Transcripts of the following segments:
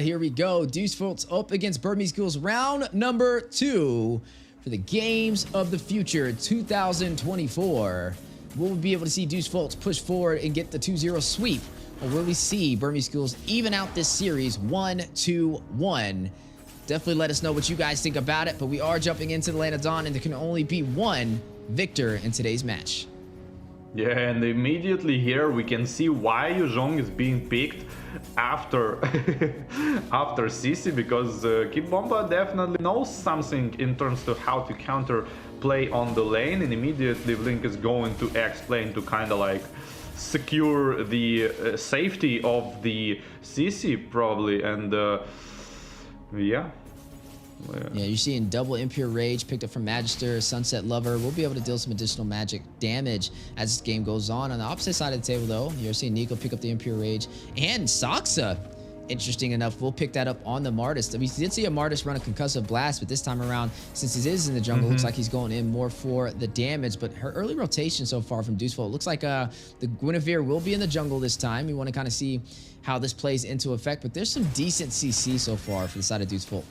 Here we go. Deusvult up against Burmese Ghouls. Round number 2 for the Games of the Future 2024. Will we be able to see Deusvult push forward and get the 2-0 sweep? Or will we see Burmese Ghouls even out this series 1-1? Definitely let us know what you guys think about it. But we are jumping into the Land of Dawn, and there can only be one victor in today's match. Yeah, and immediately here we can see why Yuzhong is being picked after after Sisi, because Kid Bomba definitely knows something in terms of how to counter play on the lane, and immediately Blink is going to X lane to kind of like secure the safety of the Sisi probably, and yeah. Yeah, you're seeing double Impure Rage picked up from Magister, Sunset Lover. We'll be able to deal some additional magic damage as this game goes on. On the opposite side of the table, though, you're seeing Nico pick up the Impure Rage. And Saksa, interesting enough, we'll pick that up on the Martis. We did see a Martis run a Concussive Blast, but this time around, since he is in the jungle, looks like he's going in more for the damage. But her early rotation so far from Deusvult looks like the Guinevere will be in the jungle this time. We want to kind of see how this plays into effect. But there's some decent CC so far for the side of Deusvult.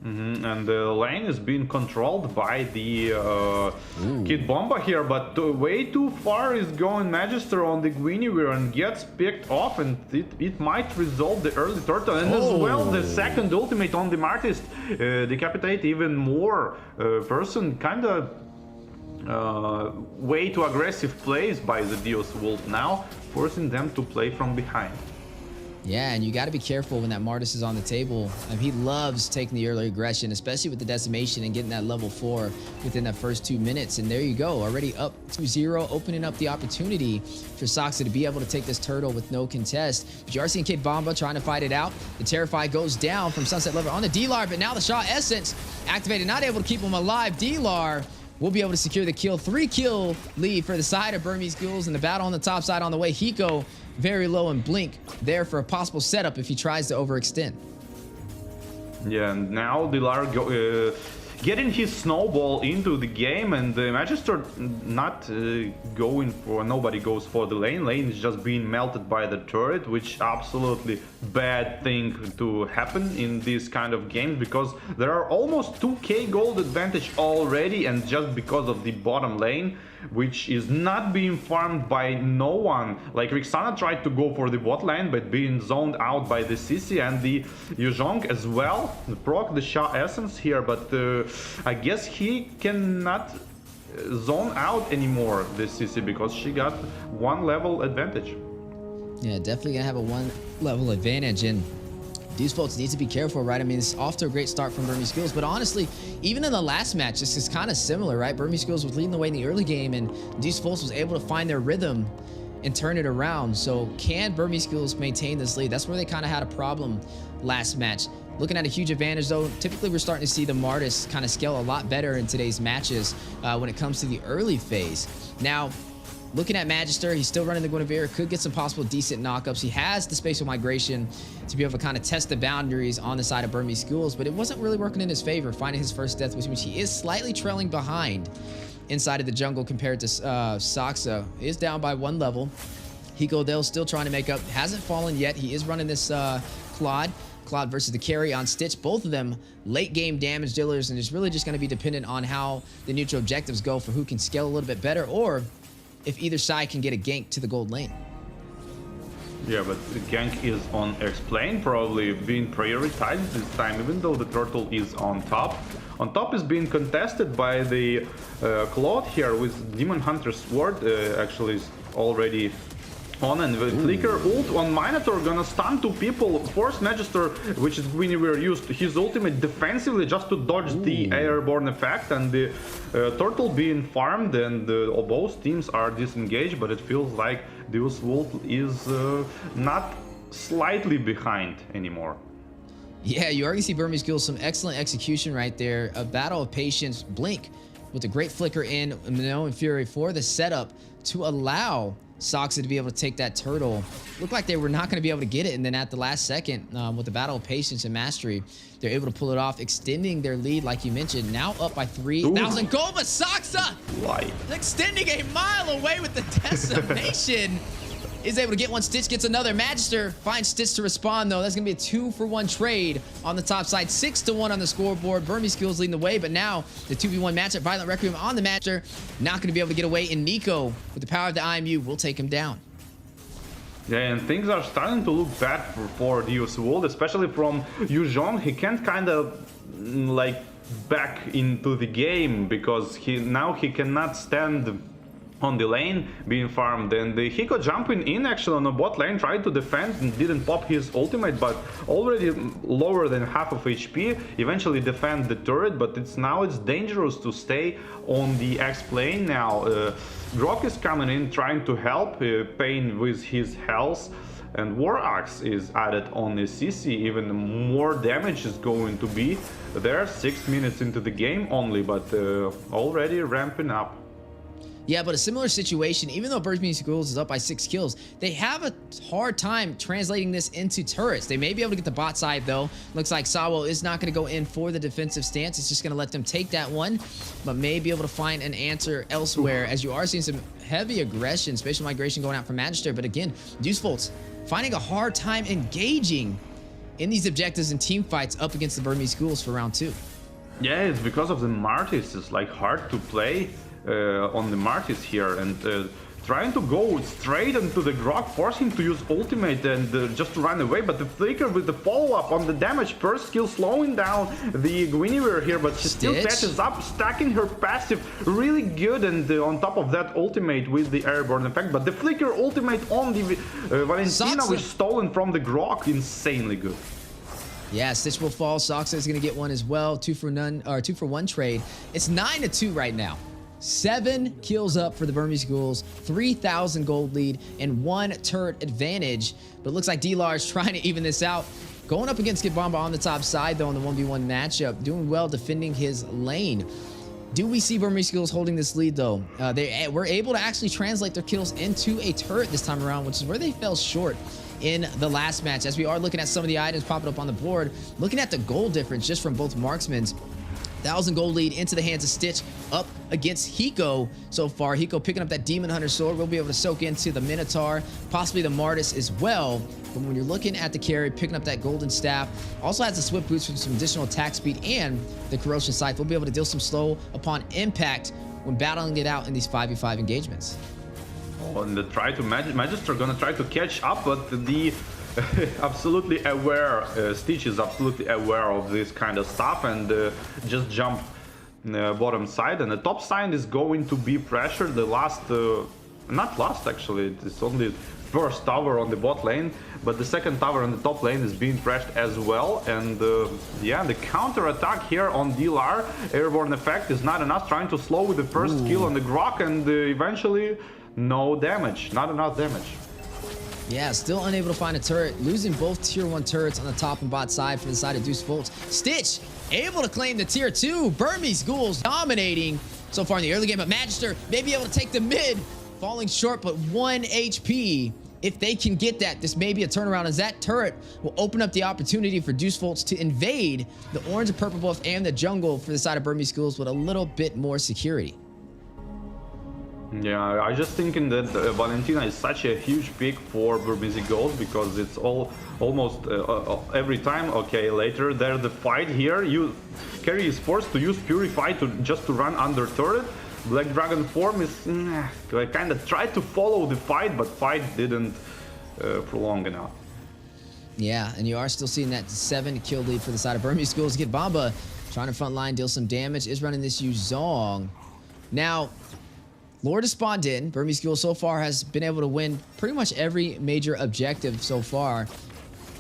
And the lane is being controlled by the Kid Bomba here, but way too far is going Magister on the Guinevere and gets picked off, and it might resolve the early turtle, and as well the second ultimate on the Martist decapitate even more person. Kind of way too aggressive plays by the Deusvult now, forcing them to play from behind. Yeah, and you got to be careful when that Martis is on the table. He loves taking the early aggression, especially with the decimation and getting that level 4 within that first 2 minutes. And there you go, already up 2-0, opening up the opportunity for Saksa to be able to take this turtle with no contest. But you are seeing Kid Bomba trying to fight it out. The Terrify goes down from Sunset Lover on the D-Lar, but now the Shaw Essence activated, not able to keep him alive. D-Lar will be able to secure the kill. 3-kill lead for the side of Burmese Ghouls, and the battle on the top side on the way. Hiko very low and Blink there for a possible setup if he tries to overextend. Yeah, and now Dilar getting his snowball into the game, and the Magister not going for, nobody goes for the lane. Lane is just being melted by the turret, which absolutely bad thing to happen in this kind of games, because there are almost 2k gold advantage already, and just because of the bottom lane, which is not being farmed by no one. Like Rixana tried to go for the bot lane, but being zoned out by the Sisi, and the Yuzhong as well proc the Sha Essence here, but I guess he cannot zone out anymore, the Sisi, because she got 1 level advantage. Yeah, definitely gonna have a 1 level advantage, and Deusvult needs to be careful, right? I mean, it's off to a great start from Burmese Ghouls, but honestly, even in the last match, this is kind of similar, right? Burmese Ghouls was leading the way in the early game, and Deusvult was able to find their rhythm and turn it around. So can Burmese Ghouls maintain this lead? That's where they kind of had a problem last match. Looking at a huge advantage, though, typically we're starting to see the Martis kind of scale a lot better in today's matches when it comes to the early phase. Now, looking at Magister, he's still running the Guinevere, could get some possible decent knockups. He has the spatial migration to be able to kind of test the boundaries on the side of Burmese Ghouls, but it wasn't really working in his favor, finding his first death, which means he is slightly trailing behind inside of the jungle compared to Saksa. He is down by 1 level. Hiko, they'll still trying to make up. Hasn't fallen yet. He is running this Claude versus the carry on Stitch. Both of them late game damage dealers, and it's really just going to be dependent on how the neutral objectives go for who can scale a little bit better, or if either side can get a gank to the gold lane. Yeah, but the gank is on X-Plane, probably being prioritized this time, even though the turtle is on top. On top is being contested by the Claude here with Demon Hunter's Sword, actually is already on, and the Flicker ult on Minotaur gonna stun 2 people, force Magister, which is Guinevere, used his ultimate defensively just to dodge the airborne effect, and the turtle being farmed, and both teams are disengaged, but it feels like Deusvult is not slightly behind anymore. Yeah, you already see Burmese Ghouls, some excellent execution right there. A battle of patience. Blink with a great flicker in No and Fury for the setup to allow Saksa to be able to take that turtle. Looked like they were not going to be able to get it, and then at the last second, with the battle of patience and mastery, they're able to pull it off, extending their lead, like you mentioned, now up by 3,000 gold. But Saksa extending a mile away with the decimation. is able to get one. Stitch gets another. Magister finds Stitch to respond, though. That's going to be a 2-for-1 trade on the top side. 6-1 on the scoreboard. Burmese Ghouls leading the way, but now the 2v1 matchup. Violent Requiem on the Magister. Not going to be able to get away, and Nico, with the power of the IMU, will take him down. Yeah, and things are starting to look bad for Deusvult, especially from Yuzhong. He can't kind of like back into the game because now he cannot stand on the lane being farmed, and Hiko jumping in actually on the bot lane, tried to defend and didn't pop his ultimate, but already lower than half of HP, eventually defend the turret, but it's dangerous to stay on the X lane now. Grok is coming in trying to help Pain with his health, and War Axe is added on the CC. Even more damage is going to be there. 6 minutes into the game only, but already ramping up. Yeah, but a similar situation, even though Burmese Ghouls is up by 6 kills, they have a hard time translating this into turrets. They may be able to get the bot side, though. Looks like Sawo is not going to go in for the defensive stance. It's just going to let them take that one, but may be able to find an answer elsewhere, as you are seeing some heavy aggression, spatial migration going out from Magister. But again, Deusvult finding a hard time engaging in these objectives and team fights up against the Burmese Ghouls for round 2. Yeah, it's because of the Martis. It's like hard to play on the Martis here, and trying to go straight into the Grok, force him to use ultimate and just to run away, but the Flicker with the follow-up on the damage, first skill slowing down the Guinevere here, but she still catches up, stacking her passive really good, and on top of that ultimate with the airborne effect, but the Flicker ultimate on the Valentina was stolen from the Grok, insanely good. Yeah, Stitch will fall. Soxa is going to get one as well. 2-for-1 trade. It's 9-2 right now. 7 kills up for the Burmese Ghouls, 3,000 gold lead, and 1 turret advantage. But it looks like D-Lar is trying to even this out. Going up against Gitbamba on the top side, though, in the 1v1 matchup. Doing well defending his lane. Do we see Burmese Ghouls holding this lead, though? They were able to actually translate their kills into a turret this time around, which is where they fell short in the last match. As we are looking at some of the items popping up on the board, looking at the gold difference just from both marksmen's. 1,000 gold lead into the hands of Stitch up against Hiko so far. Hiko picking up that Demon Hunter sword. We'll be able to soak into the Minotaur, possibly the Martis as well. But when you're looking at the carry, picking up that golden staff, also has the swift boots for some additional attack speed and the corrosion scythe. We'll be able to deal some slow upon impact when battling it out in these 5v5 engagements. Oh, and the try to Magister gonna try to catch up, but the absolutely aware, Stitch is absolutely aware of this kind of stuff and just jump bottom side, and the top side is going to be pressured. The last, not last actually, it's only first tower on the bot lane, but the second tower on the top lane is being pressured as well, and yeah, the counter attack here on D-Lar, airborne effect is not enough, trying to slow with the first kill on the Grok, and eventually no damage, not enough damage. Yeah, still unable to find a turret, losing both tier 1 turrets on the top and bot side for the side of Deusvult. Stitch able to claim the tier 2. Burmese Ghouls dominating so far in the early game, but Magister may be able to take the mid, falling short, but 1 HP. If they can get that, this may be a turnaround, as that turret will open up the opportunity for Deusvult to invade the orange and purple buff and the jungle for the side of Burmese Ghouls with a little bit more security. Yeah, I just thinking that Valentina is such a huge pick for Burmese Ghouls, because it's almost every time. Okay, later there's the fight here. Carry is forced to use Purify just to run under turret. Black Dragon form is kind of tried to follow the fight, but fight didn't prolong enough. Yeah, and you are still seeing that 7 kill lead for the side of Burmese Ghouls. Gitbamba trying to front line, deal some damage, is running this Yuzhong. Now, Lord has spawned in. Burmese Ghouls so far has been able to win pretty much every major objective so far.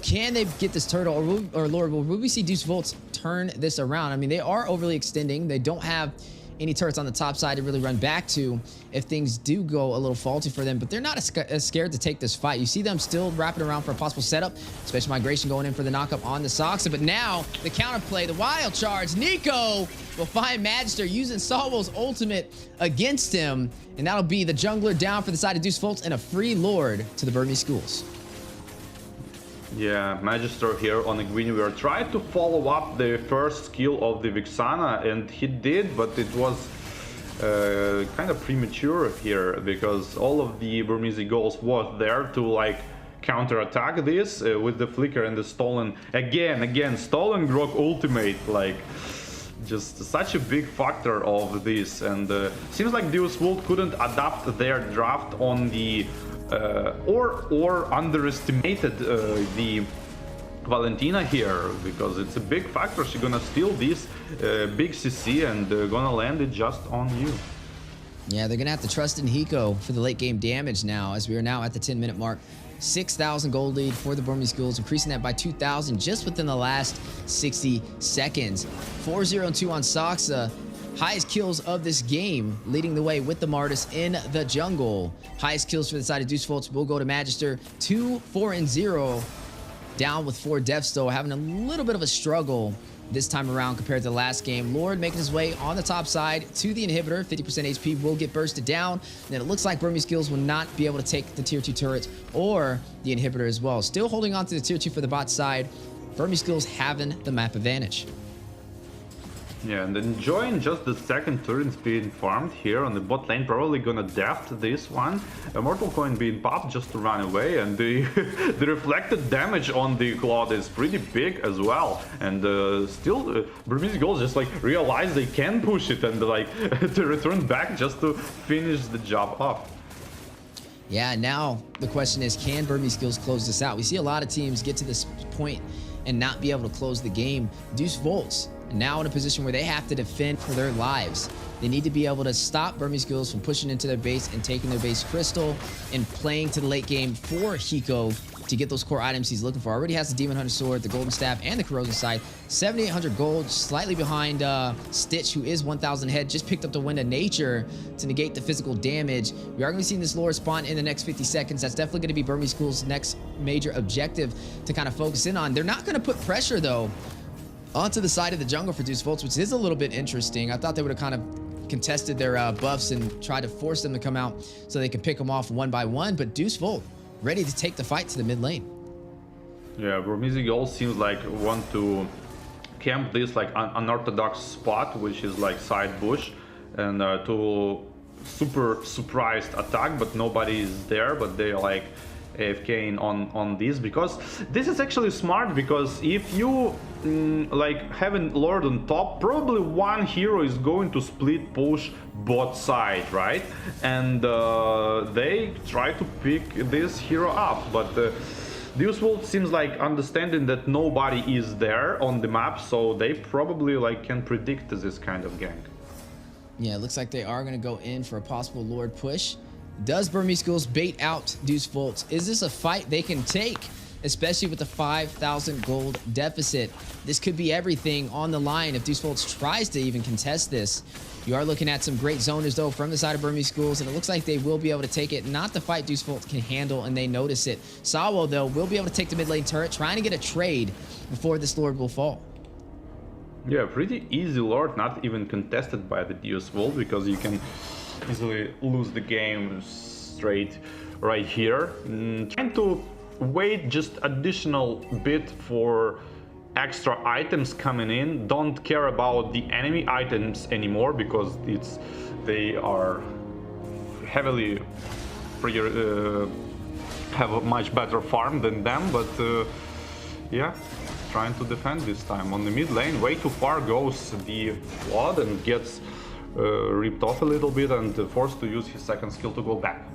Can they get this turtle, or Lord, will we see Deusvult turn this around? I mean, they are overly extending. They don't have any turrets on the top side to really run back to if things do go a little faulty for them, but they're not as scared to take this fight. You see them still wrapping around for a possible setup, special migration going in for the knockup on the Soxa, but now the counterplay, the wild charge. Nico will find Magister using Salvo's ultimate against him, and that'll be the jungler down for the side of Deusvult and a free Lord to the Burmese Ghouls. Yeah, Magister here on the Guinevere tried to follow up the first skill of the Vixana, and he did, but it was kind of premature here, because all of the Burmese Ghouls was there to like counter-attack this with the flicker and the stolen stolen Grok ultimate, like just such a big factor of this. And seems like Deusvult couldn't adapt their draft on the or underestimated the Valentina here, because it's a big factor. She's gonna steal this big CC and gonna land it just on you. Yeah, they're gonna have to trust in Hiko for the late game damage now, as we are now at the 10-minute mark. 6,000 gold lead for the Burmese Ghouls, increasing that by 2,000 just within the last 60 seconds. 4-0-2 on Saksa. Highest kills of this game, leading the way with the Martis in the jungle. Highest kills for the side of Deusvult will go to Magister. 2-4-0. Down with 4 deaths, though, having a little bit of a struggle this time around compared to the last game. Lord making his way on the top side to the inhibitor. 50% HP will get bursted down. And then it looks like Burmese Ghouls will not be able to take the tier 2 turret or the inhibitor as well. Still holding on to the tier 2 for the bot side. Burmese Ghouls having the map advantage. Yeah, and enjoying just the second turret being farmed here on the bot lane. Probably gonna deft this one. A mortal coin being popped just to run away, and the the reflected damage on the Claude is pretty big as well. And still, Burmese Ghouls just like realize they can push it and like to return back just to finish the job off. Yeah, now the question is, can Burmese Ghouls close this out? We see a lot of teams get to this point and not be able to close the game. Deusvult now in a position where they have to defend for their lives. They need to be able to stop Burmese Ghouls from pushing into their base and taking their base crystal and playing to the late game for Hiko to get those core items he's looking for. Already has the Demon Hunter Sword, the Golden Staff, and the Corrosion Scythe. 7,800 gold, slightly behind Stitch, who is 1,000 head. Just picked up the Wind of Nature to negate the physical damage. We are going to be seeing this lore spawn in the next 50 seconds. That's definitely going to be Burmese Ghouls' next major objective to kind of focus in on. They're not going to put pressure, though, onto the side of the jungle for Deusvult, which is a little bit interesting. I thought they would have kind of contested their buffs and tried to force them to come out so they can pick them off one by one, but Deusvult ready to take the fight to the mid lane. Yeah, Burmese Ghouls seems like want to camp this like unorthodox spot, which is like side bush, and to super surprised attack, but nobody is there, but they're like AFK on this, because this is actually smart, because if you like having Lord on top, probably one hero is going to split push bot side, right? And they try to pick this hero up, but Deusvult seems like understanding that nobody is there on the map, so they probably like can predict this kind of gank. Yeah, it looks like they are going to go in for a possible Lord push. Does Burmese Ghouls bait out Deusvult? Is this a fight they can take, especially with the 5,000 gold deficit? This could be everything on the line if Deusvult tries to even contest this. You are looking at some great zoners, though, from the side of Burmese Ghouls, and it looks like they will be able to take it. Not the fight Deusvult can handle, and they notice it. Sawo, though, will be able to take the mid lane turret, trying to get a trade before this Lord will fall. Yeah, pretty easy Lord, not even contested by the Deusvult, because you can easily lose the game straight right here. Trying to wait just additional bit for extra items coming in. Don't care about the enemy items anymore, because they are heavily have a much better farm than them, but yeah, trying to defend this time on the mid lane. Way too far goes the Flood and gets ripped off a little bit and forced to use his second skill to go back.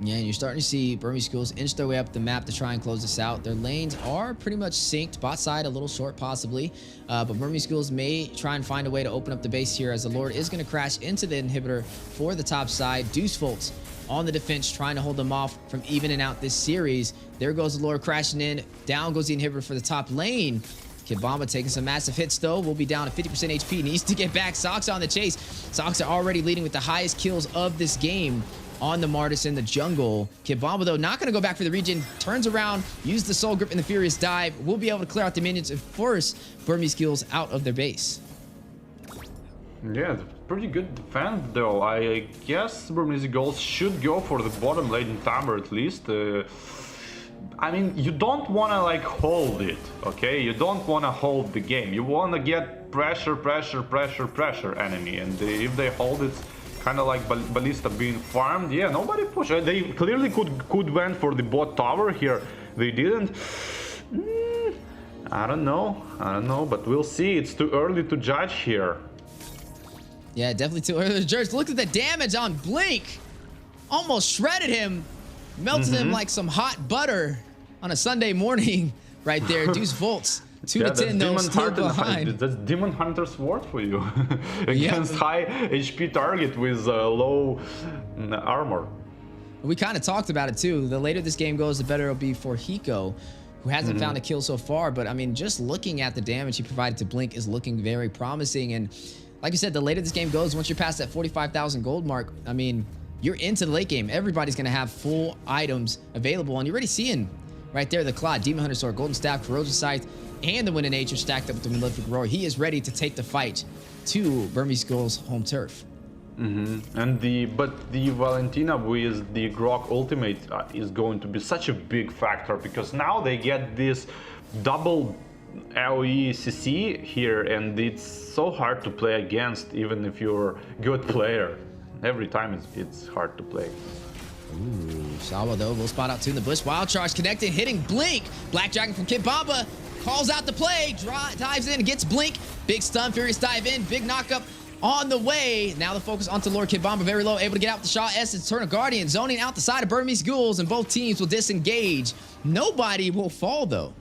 Yeah, and you're starting to see Burmese Ghouls inch their way up the map to try and close this out. Their lanes are pretty much synced. Bot side a little short possibly, but Burmese Ghouls may try and find a way to open up the base here, as the Lord is going to crash into the inhibitor for the top side. Deusvult on the defense, trying to hold them off from evening out this series. There goes the Lord crashing in. Down goes the inhibitor for the top lane. Kibamba taking some massive hits, though. Will be down to 50% HP. Needs to get back. Saksa on the chase. Saksa already leading with the highest kills of this game on the Martis in the jungle. Kibamba, though, not going to go back for the regen. Turns around, use the Soul Grip and the Furious Dive. Will be able to clear out the minions and force Burmese Ghouls out of their base. Yeah, pretty good defense, though. I guess Burmese Ghouls should go for the bottom lane tower at least. I mean, you don't want to like hold it, okay? You don't want to hold the game. You want to get pressure enemy, and if they hold it, kind of like Ballista being farmed. Yeah, nobody pushed. They clearly could went for the bot tower here. They didn't. I don't know, but we'll see. It's too early to judge here. Yeah, definitely too early to judge. Look at the damage on Blink. Almost shredded him. Melted him like some hot butter on a Sunday morning right there. Deusvult, 2 to 10 though, still behind. That's Demon Hunter's sword for you. Against high HP target with low armor. We kind of talked about it too. The later this game goes, the better it'll be for Hiko, who hasn't found a kill so far. But I mean, just looking at the damage he provided to Blink is looking very promising. And like you said, the later this game goes, once you're past that 45,000 gold mark, I mean, you're into the late game. Everybody's going to have full items available. And you're already seeing right there the Claw, Demon Hunter Sword, Golden Staff, Corrosion Scythe, and the Wind of Nature stacked up with the Malefic Roar. He is ready to take the fight to Burmese Ghouls' home turf. And the Valentina with the Grok ultimate is going to be such a big factor, because now they get this double AoE CC here, and it's so hard to play against, even if you're a good player. Every time it's hard to play. Ooh, Sawa though will spot out two in the bush. Wild Charge connecting, hitting Blink. Black Dragon from Kid Bamba calls out the play, dives in, gets Blink. Big stun, Furious dive in, big knockup on the way. Now the focus onto Lord Kid Bamba, very low, able to get out the Shaw Essence, Eternal Guardian, zoning out the side of Burmese Ghouls, and both teams will disengage. Nobody will fall though.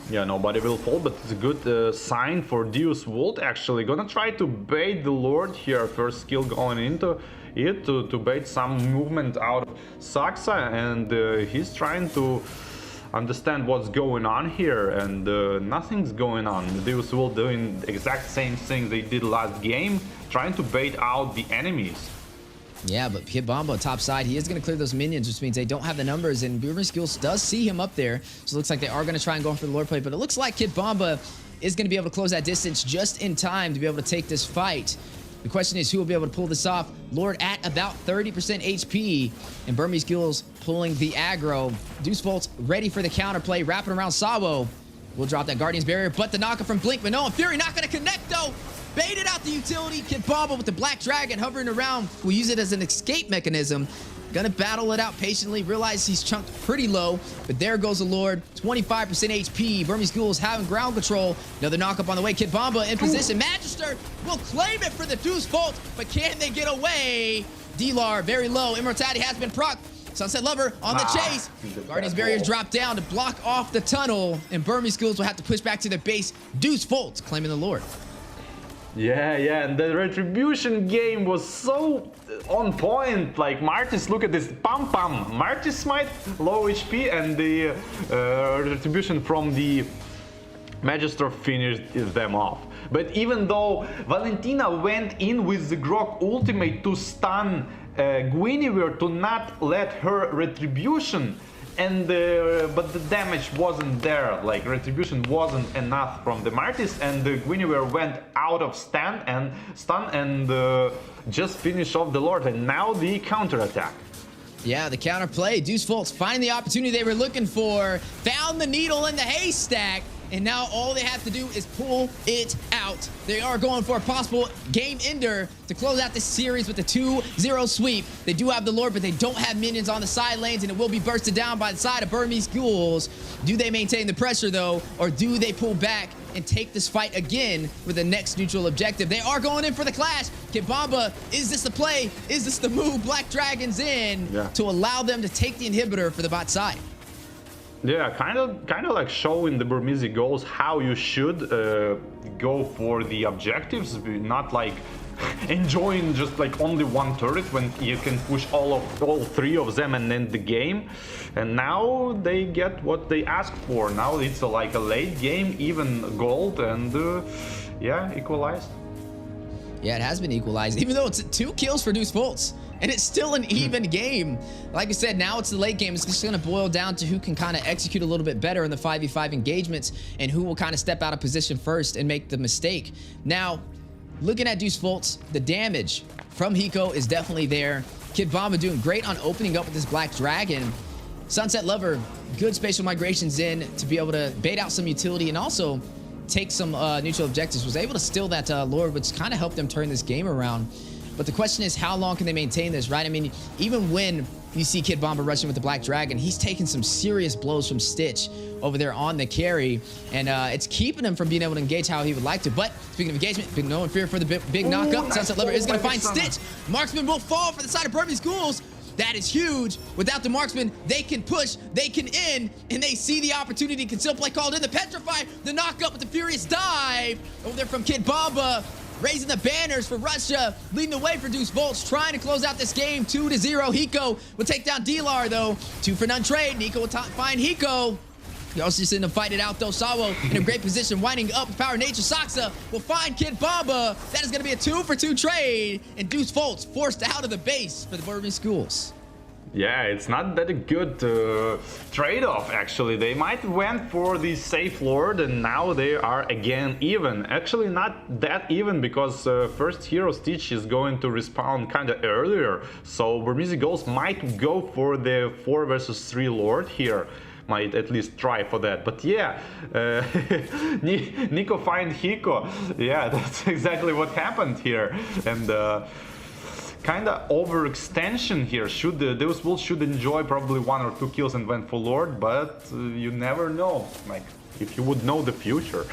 Yeah, nobody will fall, but it's a good sign for Deusvult. Actually gonna try to bait the Lord here. First skill going into it to bait some movement out of Saksa, and he's trying to understand what's going on here, and nothing's going on. Deusvult doing the exact same thing they did last game, trying to bait out the enemies. Yeah, but Kid Bamba top side, he is going to clear those minions, which means they don't have the numbers, and Burmese Ghouls does see him up there, so it looks like they are going to try and go for the Lord play, but it looks like Kid Bamba is going to be able to close that distance just in time to be able to take this fight. The question is, who will be able to pull this off? Lord at about 30% HP, and Burmese Ghouls pulling the aggro. Deusvult ready for the counterplay, wrapping around Sawo. Will drop that Guardian's Barrier, but the knockup from Blink, but no, and Fury not going to connect though. Baited out the utility. Kid Bamba with the Black Dragon hovering around. Will use it as an escape mechanism. Gonna battle it out patiently. Realize he's chunked pretty low, but there goes the Lord. 25% HP. Burmese Ghouls having ground control. Another knockup on the way. Kid Bamba in position. Magister will claim it for the Deusvult, but can they get away? D-Lar very low. Immortality has been proc. Sunset Lover on the chase. Guardian's Barriers drop down to block off the tunnel, and Burmese Ghouls will have to push back to their base. Deusvult claiming the Lord. Yeah, and the Retribution game was so on point. Like, Martis, look at this, pam. Martis smite, low HP, and the Retribution from the Magister finished them off. But even though Valentina went in with the Grok ultimate to stun Guinevere, to not let her Retribution, and but the damage wasn't there. Like, Retribution wasn't enough from the Martis, and the Guinevere went out of stun and just finished off the Lord, and now the counterattack. Yeah, the counterplay. Deusvult finding the opportunity they were looking for, found the needle in the haystack, and now all they have to do is pull it out. They are going for a possible game ender to close out this series with a 2-0 sweep. They do have the Lord, but they don't have minions on the side lanes, and it will be bursted down by the side of Burmese Ghouls. Do they maintain the pressure, though, or do they pull back and take this fight again with the next neutral objective? They are going in for the clash. Kid Bamba, is this the play? Is this the move? Black Dragon's in to allow them to take the inhibitor for the bot side. Yeah, kind of like showing the Burmese Ghouls how you should go for the objectives, not like enjoying just like only one turret when you can push all three of them and end the game. And now they get what they asked for. Now it's like a late game, even gold, and yeah, equalized. Yeah, it has been equalized, even though it's 2 kills for Deusvult. And it's still an even game. Like I said, now it's the late game. It's just going to boil down to who can kind of execute a little bit better in the 5v5 engagements, and who will kind of step out of position first and make the mistake. Now, looking at Deusvult, the damage from Hiko is definitely there. Kid Bamba doing great on opening up with this Black Dragon. Sunset Lover, good spatial migrations in to be able to bait out some utility and also take some neutral objectives. Was able to steal that Lord, which kind of helped them turn this game around. But the question is, how long can they maintain this, right? I mean, even when you see Kid Bomba rushing with the Black Dragon, he's taking some serious blows from Stitch over there on the carry, and it's keeping him from being able to engage how he would like to. But speaking of engagement, no fear for the big knockup. Nice. Sunset Lover is going to find Stitch. Marksman will fall for the side of Burmese Ghouls. That is huge. Without the marksman, they can push, they can end, and they see the opportunity. Can still play called in the Petrify, the knockup with the Furious Dive over there from Kid Bomba, raising the banners for Russia, leading the way for Deusvult, trying to close out this game 2-0. Hiko will take down D-Lar though. 2 for none trade. Nico will find Hiko. He also just in to fight it out though. Sawo in a great position, winding up with Power Nature. Saksa will find Kid Bomba. That is going to be a 2 for 2 trade. And Deusvult forced out of the base for the Burmese Ghouls. Yeah, it's not that a good trade-off, actually. They might went for the safe lord, and now they are again even. Actually, not that even, because first hero Stitch is going to respawn kind of earlier. So Burmese Ghouls might go for the 4 versus 3 lord here. Might at least try for that, but yeah, Nico find Hiko. Yeah, that's exactly what happened here, and kind of overextension here. Deusvult should enjoy probably 1 or 2 kills and went for Lord, but you never know. Like, if you would know the future.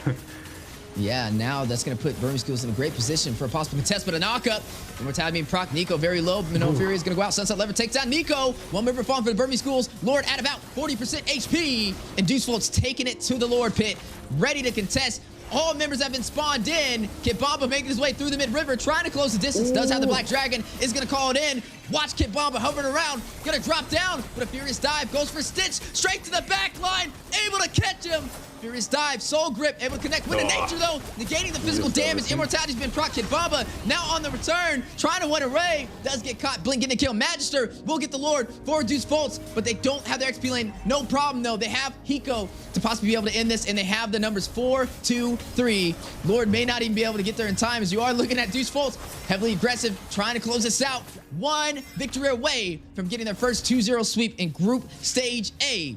Yeah, now that's going to put Burmese Ghouls in a great position for a possible contest, but a knockup. Immortality being proc. Nico very low. No Fury is going to go out. Sunset Lever takes out Nico. 1 member falling for the Burmese Ghouls. Lord at about 40% HP. And Deusvolt's taking it to the Lord pit, ready to contest. All members have been spawned in. Kid Bomba making his way through the mid-river, trying to close the distance. Does have the Black Dragon, is going to call it in. Watch Kid Bomba hovering around. Going to drop down, but a Furious Dive goes for Stitch. Straight to the back line. Able to catch him. Furious Dive, Soul Grip, able to connect with the nature though, negating the physical damage. Immortality's been proc. Kid Bomba now on the return, trying to win a Ray. Does get caught. Blink getting a kill. Magister will get the Lord for Deusvult, but they don't have their XP lane. No problem though. They have Hiko to possibly be able to end this, and they have the numbers 4, 2, 3. Lord may not even be able to get there in time, as you are looking at Deusvult, heavily aggressive, trying to close this out. 1 victory away from getting their first 2-0 sweep in Group Stage A.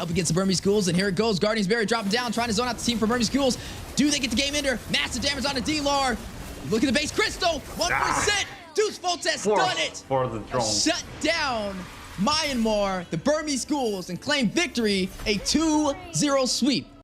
Up against the Burmese Ghouls, and here it goes. Guardians Barrier dropping down, trying to zone out the team for Burmese Ghouls. Do they get the game ender? Massive damage on the D-Lar. Look at the base crystal, 1%. Deusvult has done it. For the throne. Shut down Myanmar, the Burmese Ghouls, and claim victory, a 2-0 sweep.